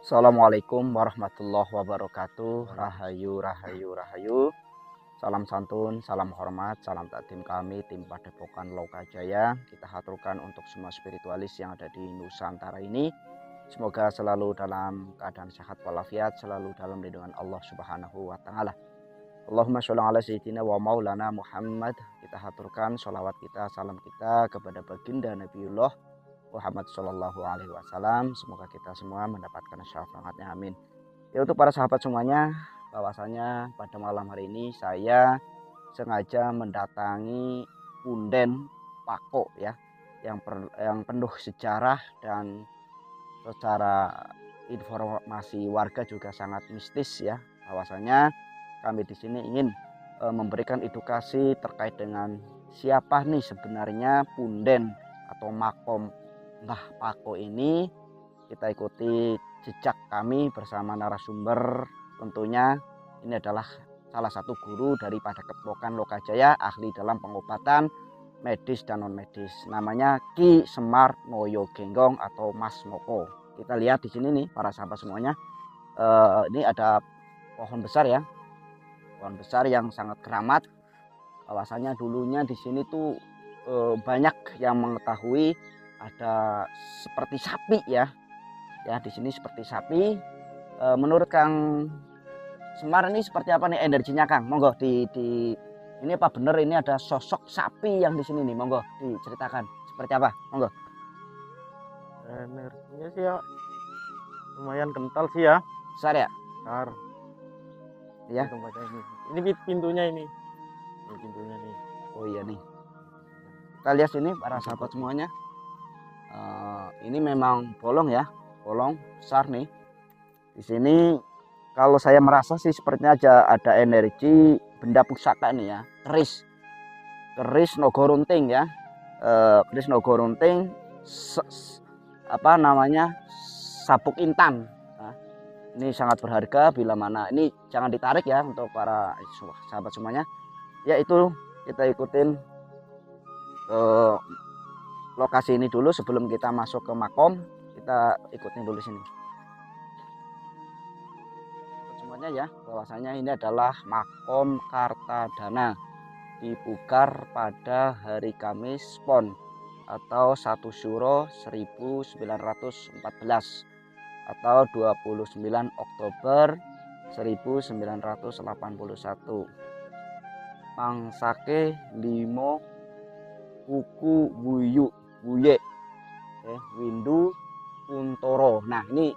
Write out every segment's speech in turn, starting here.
Assalamualaikum warahmatullahi wabarakatuh. Rahayu, rahayu, rahayu. Salam santun, salam hormat, salam takdim kami tim Padepokan Lokajaya. Kita haturkan untuk semua spiritualis yang ada di Nusantara ini. Semoga selalu dalam keadaan sehat walafiat, selalu dalam lindungan Allah Subhanahu wa taala. Allahumma sholli ala sayyidina wa maulana Muhammad. Kita haturkan sholawat kita, salam kita kepada baginda Nabiullah Muhammad Shallallahu Alaihi Wasallam. Semoga kita semua mendapatkan syafaatnya, amin. Ya, untuk para sahabat semuanya, bahwasanya pada malam hari ini saya sengaja mendatangi Punden Pako ya, yang penuh sejarah dan secara informasi warga juga sangat mistis ya. Bahwasanya kami di sini ingin memberikan edukasi terkait dengan siapa nih sebenarnya Punden atau makom Mbah Pako ini. Kita ikuti jejak kami bersama narasumber. Tentunya ini adalah salah satu guru dari Padepokan Lokajaya, ahli dalam pengobatan medis dan non medis. Namanya Ki Semar Noyo Genggong atau Mas Moko. Kita lihat di sini nih para sahabat semuanya. Ini ada pohon besar ya, pohon besar yang sangat keramat. Bahwasanya dulunya di sini tuh banyak yang mengetahui ada seperti sapi ya. Ya, di sini seperti sapi. Menurut Kang Semar ini seperti apa nih energinya, Kang? Monggo ini apa bener ini ada sosok sapi yang di sini nih? Monggo diceritakan seperti apa? Monggo. Energinya sih ya lumayan kental sih ya. Besar ya? Besar. Ya. Tempatnya ini. Ini pintunya ini. Ini pintunya nih. Oh iya nih. Kita lihat sini para sahabat semuanya. Ini memang bolong ya, bolong besar nih. Di sini kalau saya merasa sih sepertinya ada energi benda pusaka nih ya, keris nogorunting ya, keris nogorunting, apa namanya, sabuk intan. Nah, ini sangat berharga bila mana ini jangan ditarik ya untuk para sahabat semuanya. Ya itu kita ikutin lokasi ini dulu sebelum kita masuk ke makom. Kita ikutin dulu sini semuanya ya, bahwasanya ini adalah makom Kartadana, dipugar pada hari Kamis Pon atau 1 Syuro 1914 atau 29 Oktober 1981. Mangsake limo kuku wuye windu kuntoro. Nah, ini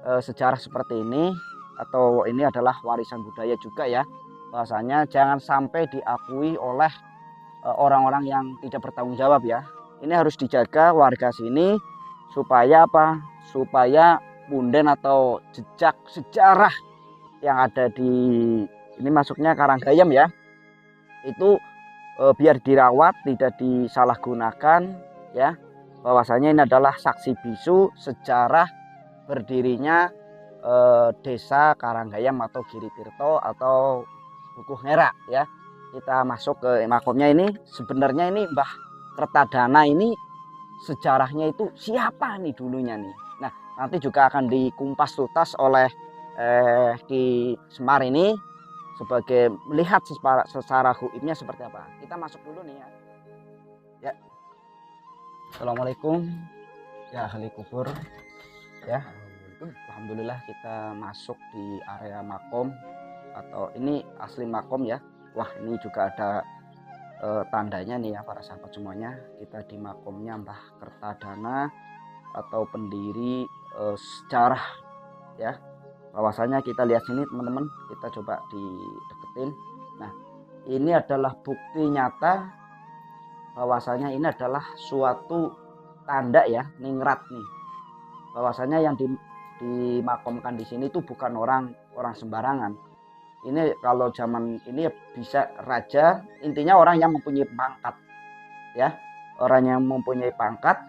sejarah seperti ini, atau ini adalah warisan budaya juga ya. Bahwasanya jangan sampai diakui oleh orang-orang yang tidak bertanggung jawab ya. Ini harus dijaga warga sini supaya apa? Supaya Punden atau jejak sejarah yang ada di ini masuknya Karanggayam ya. Itu biar dirawat, tidak disalahgunakan ya. Bahwasanya ini adalah saksi bisu sejarah berdirinya desa Karanggayam atau Giritirto atau Dukuh Ngera ya. Kita masuk ke makomnya ini. Sebenarnya ini Mbah Kertadana ini sejarahnya itu siapa nih dulunya nih. Nah, nanti juga akan dikumpas tuntas oleh Ki Semar ini sebagai melihat secara hukumnya seperti apa. Kita masuk dulu nih ya. Ya. Assalamualaikum ya ahli kubur ya. Alhamdulillah kita masuk di area makom, atau ini asli makom ya. Wah, ini juga ada tandanya nih ya para sahabat semuanya. Kita di makomnya Mbah Kertadana atau pendiri sejarah ya. Bahwasanya kita lihat sini teman-teman, kita coba dideketin. Nah, ini adalah bukti nyata bahwasanya ini adalah suatu tanda ya, ningrat nih. Bahwasanya yang dimakomkan di sini itu bukan orang sembarangan. Ini kalau zaman ini bisa raja, intinya orang yang mempunyai pangkat ya, orang yang mempunyai pangkat,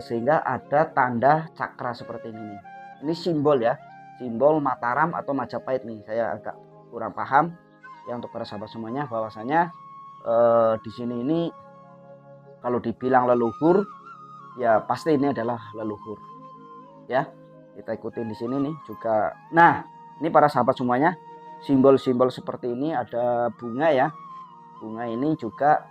sehingga ada tanda cakra seperti ini. Ini simbol ya, simbol Mataram atau Majapahit nih. Saya agak kurang paham ya untuk para sahabat semuanya, bahwasanya di sini ini kalau dibilang leluhur ya pasti ini adalah leluhur ya. Kita ikutin di sini nih juga. Nah, ini para sahabat semuanya, simbol-simbol seperti ini ada bunga ya. Bunga ini juga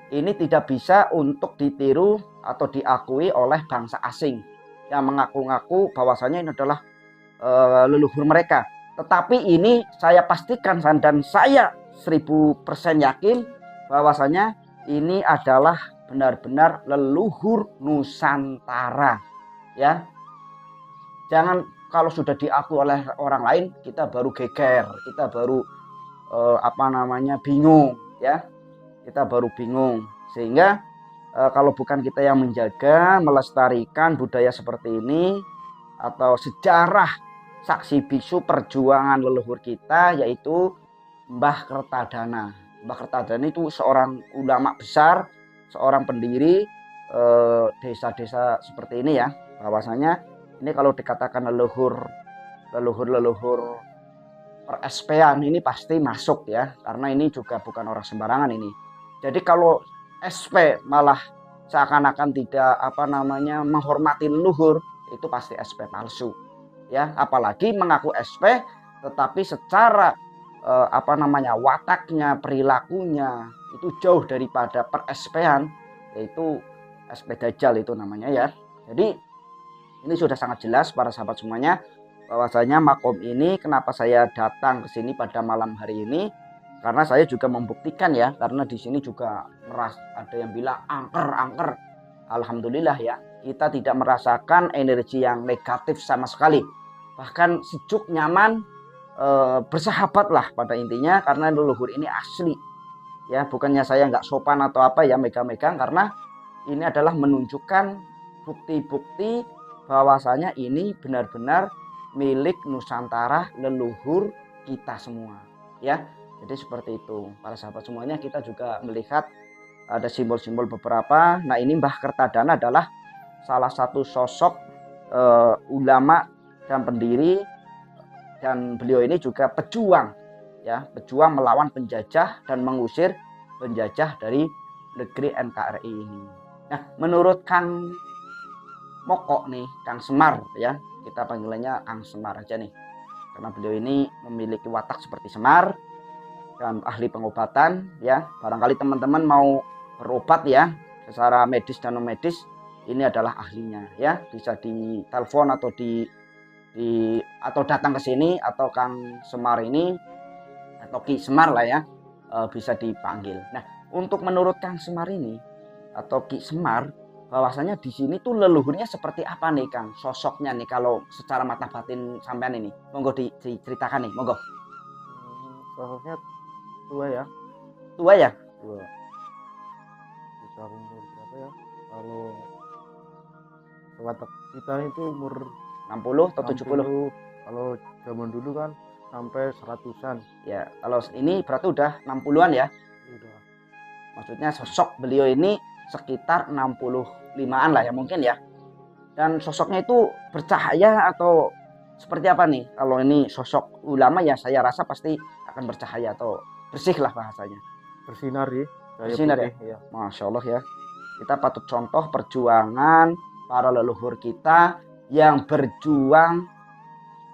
ini tidak bisa untuk ditiru atau diakui oleh bangsa asing yang mengaku-ngaku bahwasanya ini adalah leluhur mereka. Tetapi ini saya pastikan dan saya 1000% yakin bahwasanya ini adalah benar-benar leluhur Nusantara ya. Jangan kalau sudah diakui oleh orang lain kita baru geger, kita baru bingung ya. Kita baru bingung. Sehingga kalau bukan kita yang menjaga, melestarikan budaya seperti ini atau sejarah saksi bisu perjuangan leluhur kita, yaitu Mbah Kertadana. Mbah Kertadana itu seorang ulama besar, seorang pendiri desa-desa seperti ini ya. Bahwasanya ini kalau dikatakan leluhur per-SP-an ini pasti masuk ya, karena ini juga bukan orang sembarangan ini. Jadi kalau SP malah seakan-akan tidak menghormati leluhur, itu pasti SP palsu ya. Apalagi mengaku SP tetapi secara wataknya, perilakunya itu jauh daripada per-SP-an, yaitu SP Dajjal itu namanya ya. Jadi ini sudah sangat jelas para sahabat semuanya bahwasanya makom ini kenapa saya datang ke sini pada malam hari ini, karena saya juga membuktikan ya, karena di sini juga ada yang bilang angker. Alhamdulillah ya, kita tidak merasakan energi yang negatif sama sekali, bahkan sejuk, nyaman, bersahabat lah pada intinya, karena leluhur ini asli ya. Bukannya saya nggak sopan atau apa ya megang-megang, karena ini adalah menunjukkan bukti-bukti bahwasanya ini benar-benar milik Nusantara, leluhur kita semua ya. Jadi seperti itu para sahabat semuanya. Kita juga melihat ada simbol-simbol beberapa. Nah, ini Mbah Kertadana adalah salah satu sosok ulama dan pendiri, dan beliau ini juga pejuang ya, pejuang melawan penjajah dan mengusir penjajah dari negeri NKRI ini. Nah, menurut Kang Moko nih, Kang Semar ya, kita panggilannya Kang Semar aja nih, karena beliau ini memiliki watak seperti Semar dan ahli pengobatan ya. Barangkali teman-teman mau berobat ya secara medis dan non medis, ini adalah ahlinya ya. Bisa ditelepon atau atau datang ke sini, atau Kang Semar ini atau Ki Semar lah ya, bisa dipanggil. Nah, untuk menurut Kang Semar ini atau Ki Semar, bahwasanya di sini tuh leluhurnya seperti apa nih Kang, sosoknya nih kalau secara mata batin sampean ini, monggo diceritakan nih, monggo. Sosoknya tua ya. Tua ya? Tua. Bisa umur berapa ya? Kalau watak kita itu umur 60 atau 70? Kalau zaman dulu kan sampai 100-an. Ya, kalau ini berarti udah 60-an ya? Udah. Maksudnya sosok beliau ini sekitar 65-an lah ya mungkin ya. Dan sosoknya itu bercahaya atau seperti apa nih? Kalau ini sosok ulama ya saya rasa pasti akan bercahaya atau bersih lah bahasanya. Bersinar ya. Bersinar ya? Masya Allah ya. Kita patut contoh perjuangan para leluhur kita yang berjuang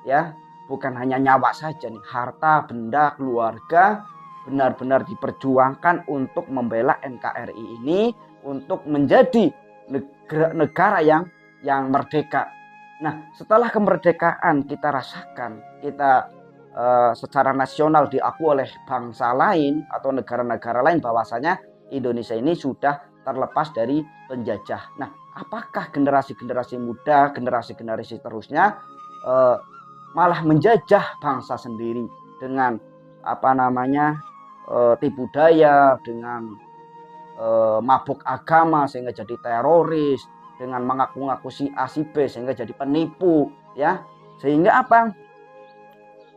ya, bukan hanya nyawa saja nih, harta, benda, keluarga benar-benar diperjuangkan untuk membela NKRI ini, untuk menjadi negara yang merdeka. Nah, setelah kemerdekaan kita rasakan, kita secara nasional diakui oleh bangsa lain atau negara-negara lain bahwasanya Indonesia ini sudah terlepas dari penjajah. Nah, apakah generasi-generasi muda, generasi-generasi terusnya malah menjajah bangsa sendiri dengan tipu daya, dengan mabuk agama sehingga jadi teroris, dengan mengaku-ngaku si A si B sehingga jadi penipu ya. Sehingga apa?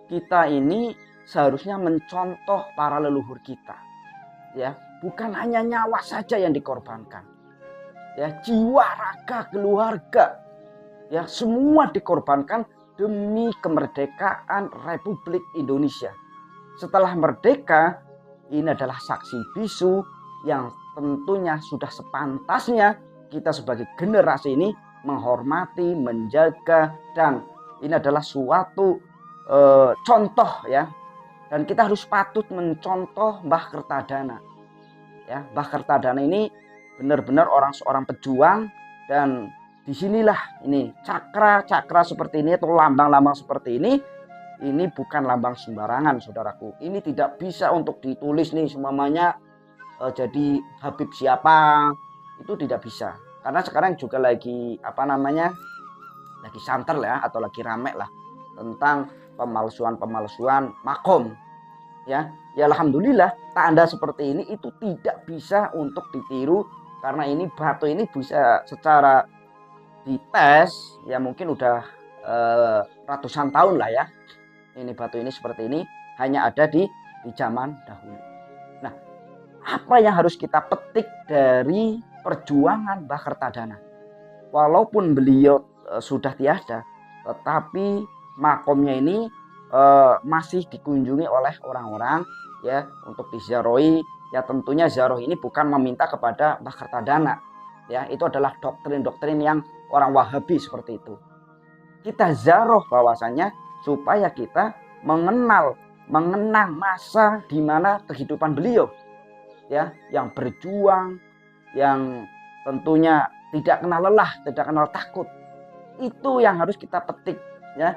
Kita ini seharusnya mencontoh para leluhur kita ya, bukan hanya nyawa saja yang dikorbankan ya, jiwa, raga, keluarga ya, semua dikorbankan demi kemerdekaan Republik Indonesia. Setelah merdeka, ini adalah saksi bisu yang tentunya sudah sepantasnya kita sebagai generasi ini menghormati, menjaga, dan Ini adalah suatu contoh ya. Dan kita harus patut mencontoh Mbah Kertadana. Ya, Mbah Kertadana ini benar-benar seorang pejuang, dan disinilah ini cakra seperti ini atau lambang-lambang seperti ini bukan lambang sembarangan, saudaraku. Ini tidak bisa untuk ditulis nih semuanya jadi Habib siapa, itu tidak bisa. Karena sekarang juga lagi lagi santer lah atau lagi rame lah tentang pemalsuan makom. Ya alhamdulillah tanda seperti ini itu tidak bisa untuk ditiru, karena ini batu ini bisa secara dites ya mungkin udah ratusan tahun lah ya. Ini batu ini seperti ini hanya ada di zaman dahulu. Nah, apa yang harus kita petik dari perjuangan Mbah Kertadana? Walaupun beliau sudah tiada, tetapi makomnya ini masih dikunjungi oleh orang-orang ya untuk diziarahi. Ya tentunya ziarah ini bukan meminta kepada Mbah Kertadana. Ya, itu adalah doktrin-doktrin yang orang Wahabi seperti itu. Kita ziarah bahwasanya supaya kita mengenang masa di mana kehidupan beliau ya, yang berjuang, yang tentunya tidak kenal lelah, tidak kenal takut. Itu yang harus kita petik ya.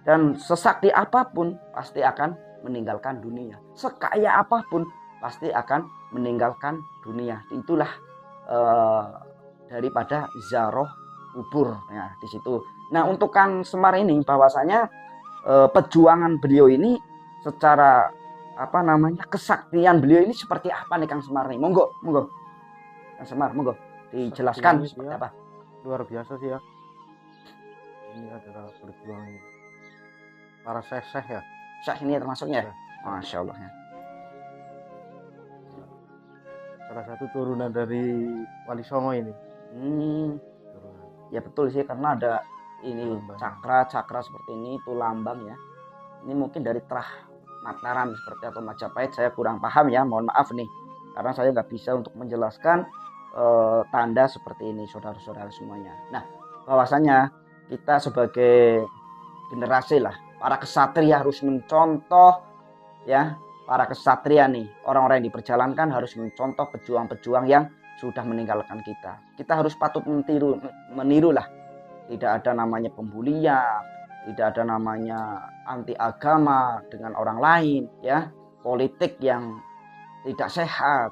Dan sesakti apapun pasti akan meninggalkan dunia. Sekaya apapun pasti akan meninggalkan dunia. Itulah daripada ziarah kubur ya di situ. Nah, untuk Kang Semar ini bahwasanya perjuangan beliau ini secara kesaktian beliau ini seperti apa nih Kang Semar nih? Monggo Kang Semar, monggo dijelaskan seperti apa. Luar biasa sih ya. Ini adalah perjuangan para syekh ya. Syekh ini termasuknya ya? Masya Allah ya. Salah satu turunan dari Wali Songo ini. Ya betul sih, karena ada ini cakra seperti ini, itu lambang ya. Ini mungkin dari Trah Mataram seperti atau Majapahit, saya kurang paham ya, mohon maaf nih, karena saya nggak bisa untuk menjelaskan tanda seperti ini saudara-saudara semuanya. Nah, bahwasanya kita sebagai generasi lah, para kesatria harus mencontoh ya, para kesatria nih, orang-orang yang diperjalankan harus mencontoh pejuang-pejuang yang sudah meninggalkan kita. Kita harus patut meniru lah. Tidak ada namanya pembulian, tidak ada namanya anti agama dengan orang lain ya, politik yang tidak sehat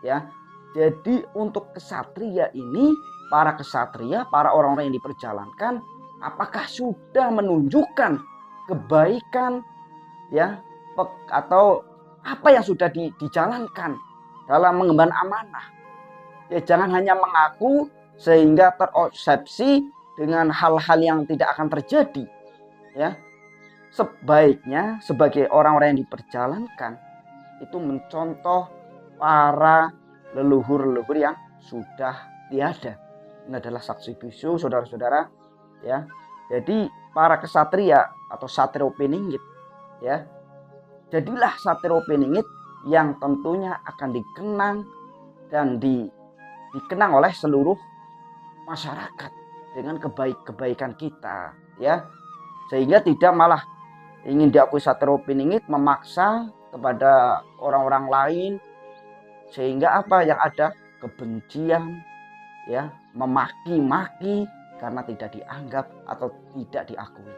ya. Jadi untuk kesatria ini, para kesatria, para orang-orang yang diperjalankan, apakah sudah menunjukkan kebaikan ya, atau apa yang sudah dijalankan dalam mengemban amanah. Ya jangan hanya mengaku sehingga terobsesi dengan hal-hal yang tidak akan terjadi ya. Sebaiknya sebagai orang-orang yang diperjalankan itu mencontoh para leluhur-leluhur yang sudah tiada. Ini adalah saksi bisu saudara-saudara ya. Jadi para kesatria atau satrio piningit ya, jadilah satrio piningit yang tentunya akan dikenang dan dikenang oleh seluruh masyarakat dengan kebaikan kita ya, sehingga tidak malah ingin diakui satrio piningit memaksa kepada orang-orang lain, sehingga apa yang ada kebencian ya, memaki-maki karena tidak dianggap atau tidak diakui.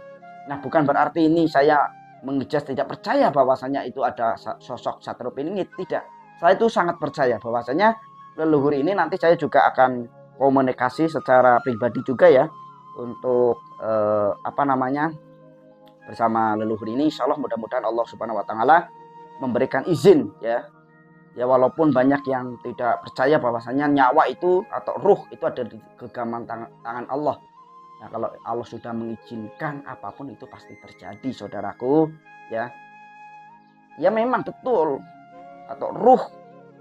Nah, bukan berarti ini saya mengejas tidak percaya bahwasanya itu ada sosok satrio piningit, tidak. Saya itu sangat percaya bahwasanya leluhur ini, nanti saya juga akan komunikasi secara pribadi juga ya untuk bersama leluhur ini. Insya Allah mudah-mudahan Allah Subhanahu Wa Taala memberikan izin ya. Ya walaupun banyak yang tidak percaya bahwasanya nyawa itu atau ruh itu ada di genggaman tangan Allah. Nah, kalau Allah sudah mengizinkan apapun itu pasti terjadi saudaraku ya. Ya memang betul, atau ruh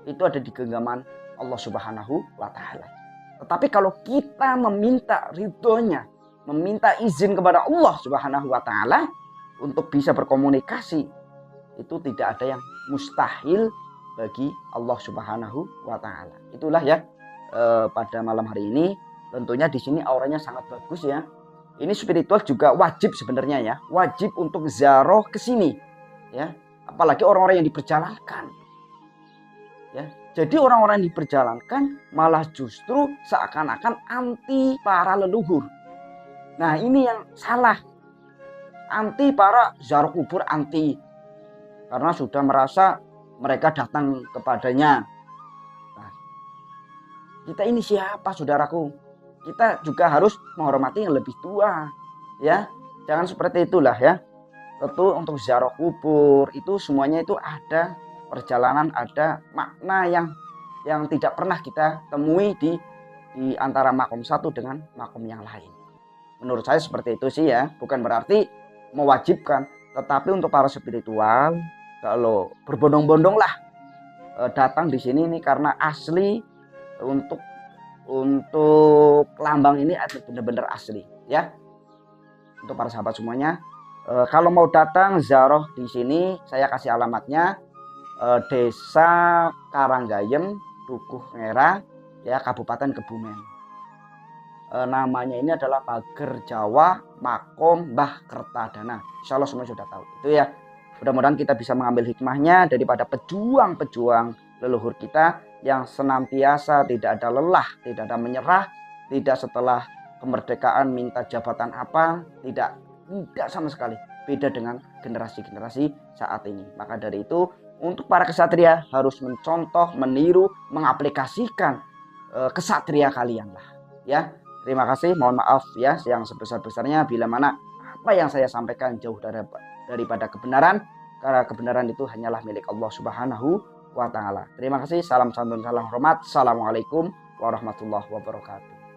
itu ada di genggaman Allah Subhanahu Wa Taala. Tetapi kalau kita meminta ridhonya, meminta izin kepada Allah Subhanahu Wa Taala untuk bisa berkomunikasi, itu tidak ada yang mustahil bagi Allah Subhanahu Wa Taala. Itulah ya pada malam hari ini, tentunya di sini auranya sangat bagus ya. ini spiritual juga wajib sebenarnya ya, wajib untuk ziarah ke sini ya, apalagi orang-orang yang diperjalankan ya. Jadi orang-orang yang diperjalankan malah justru seakan-akan anti para leluhur. Nah, ini yang salah. Anti para ziarah kubur, anti, karena sudah merasa mereka datang kepadanya. Nah, kita ini siapa, saudaraku? Kita juga harus menghormati yang lebih tua ya. Jangan seperti itulah ya. Tentu untuk ziarah kubur itu semuanya itu ada perjalanan, ada makna yang tidak pernah kita temui di antara makom satu dengan makom yang lain. Menurut saya seperti itu sih ya. Bukan berarti mewajibkan, tetapi untuk para spiritual kalau berbondong-bondong lah datang di sini ini karena asli untuk lambang ini benar-benar asli ya. Untuk para sahabat semuanya, kalau mau datang ziarah di sini, saya kasih alamatnya, Desa Karanggayem, Dukuh Merah ya, Kabupaten Kebumen. Namanya ini adalah Pager Jawa Makom Mbah Kertadana. Insya Allah semua sudah tahu itu ya. Mudah-mudahan kita bisa mengambil hikmahnya daripada pejuang-pejuang leluhur kita yang senantiasa tidak ada lelah, tidak ada menyerah, tidak setelah kemerdekaan minta jabatan apa, tidak sama sekali. Beda dengan generasi-generasi saat ini. Maka dari itu untuk para kesatria harus mencontoh, meniru, mengaplikasikan kesatria kalian lah ya. Terima kasih, mohon maaf ya yang sebesar-besarnya bila mana apa yang saya sampaikan jauh daripada kebenaran, karena kebenaran itu hanyalah milik Allah Subhanahu wa Ta'ala. Terima kasih, salam santun, salam hormat. Assalamualaikum warahmatullahi wabarakatuh.